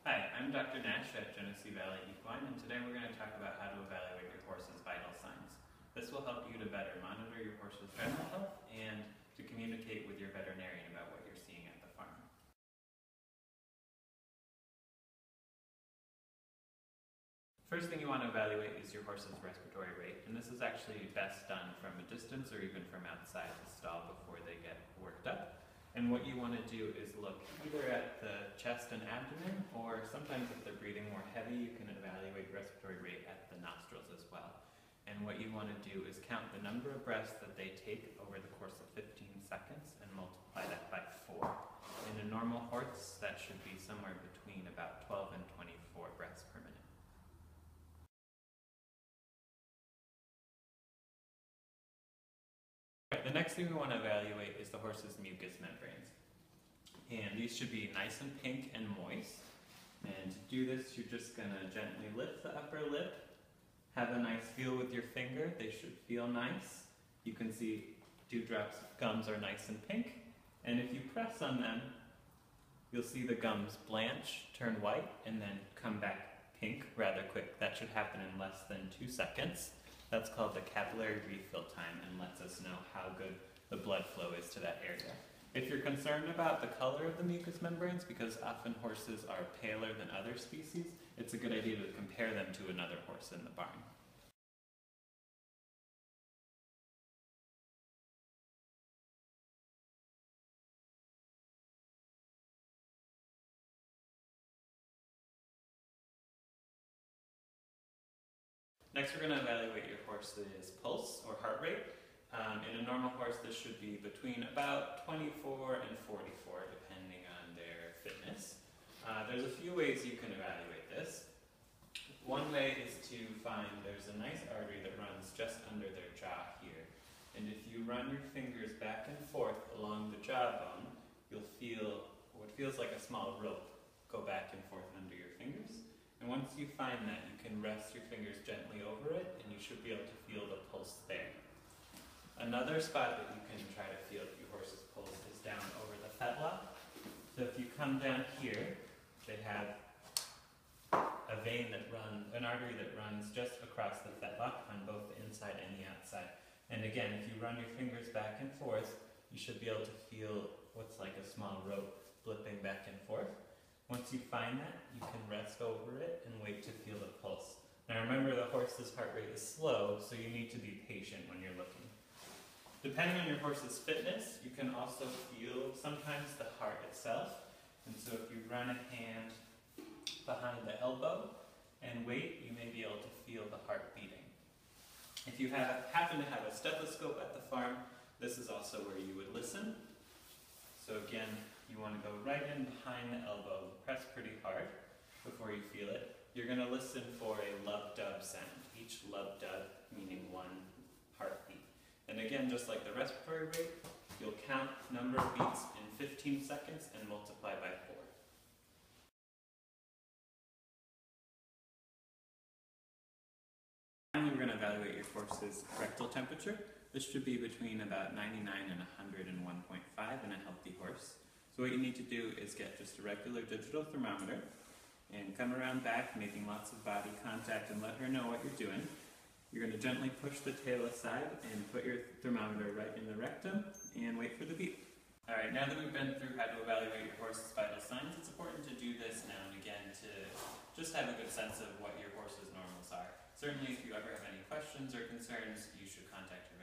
Hi, I'm Dr. Nash at Genesee Equine, and today we're going to talk about how to evaluate your horse's vital signs. This will help you to better monitor your horse's general health and to communicate with your veterinarian about what you're seeing at the farm. First thing you want to evaluate is your horse's respiratory rate, and this is actually best done from a distance or even from outside the stall before they get worked up. And what you want to do is look either at the chest and abdomen, or sometimes if they're breathing more heavy, you can evaluate respiratory rate at the nostrils as well. And what you want to do is count the number of breaths that they take over the course of 15 seconds and multiply that by 4. In a normal horse, that should be somewhere between about 12 and 24 breaths per minute. The next thing we want to evaluate is the horse's mucous membranes. And these should be nice and pink and moist. And to do this, you're just going to gently lift the upper lip, have a nice feel with your finger. They should feel nice. You can see dewdrops of gums are nice and pink. And if you press on them, you'll see the gums blanch, turn white, and then come back pink rather quick. That should happen in less than 2 seconds. That's called the capillary refill time and lets us know how good the blood flow is to that area. If you're concerned about the color of the mucous membranes, because often horses are paler than other species, it's a good idea to compare them to another horse in the barn. Next, we're going to evaluate your horse's pulse or heart rate. In a normal horse, this should be between about 24 and 44, depending on their fitness. There's a few ways you can evaluate this. One way is to find there's a nice artery that runs just under their jaw here. And if you run your fingers back and forth along the jawbone, you'll feel what feels like a small rope go back and forth under your fingers. And once you find that, you can rest your fingers gently over it, and you should be able to feel the pulse there. Another spot that you can try to feel your horse's pulse is down over the fetlock. So if you come down here, they have a vein that runs, an artery that runs just across the fetlock on both the inside and the outside. And again, if you run your fingers back and forth, you should be able to feel what's like a small rope flipping back and forth. Once you find that, you can rest over it and wait to feel the pulse. Now remember, the horse's heart rate is slow, so you need to be patient when you're looking. Depending on your horse's fitness, you can also feel sometimes the heart itself. And so if you run a hand behind the elbow and wait, you may be able to feel the heart beating. If you happen to have a stethoscope at the farm, this is also where you would listen. So again, you want to go right in behind the elbow, press pretty hard before you feel it. You're going to listen for a lub-dub sound, each lub-dub meaning one heartbeat. And again, just like the respiratory rate, you'll count number of beats in 15 seconds and multiply by 4. Finally, we're going to evaluate your horse's rectal temperature. This should be between about 99 and 101.5 in a healthy horse. So what you need to do is get just a regular digital thermometer and come around back, making lots of body contact, and let her know what you're doing. You're going to gently push the tail aside and put your thermometer right in the rectum and wait for the beep. Alright, now that we've been through how to evaluate your horse's vital signs, it's important to do this now and again to just have a good sense of what your horse's normals are. Certainly, if you ever have any questions or concerns, you should contact me.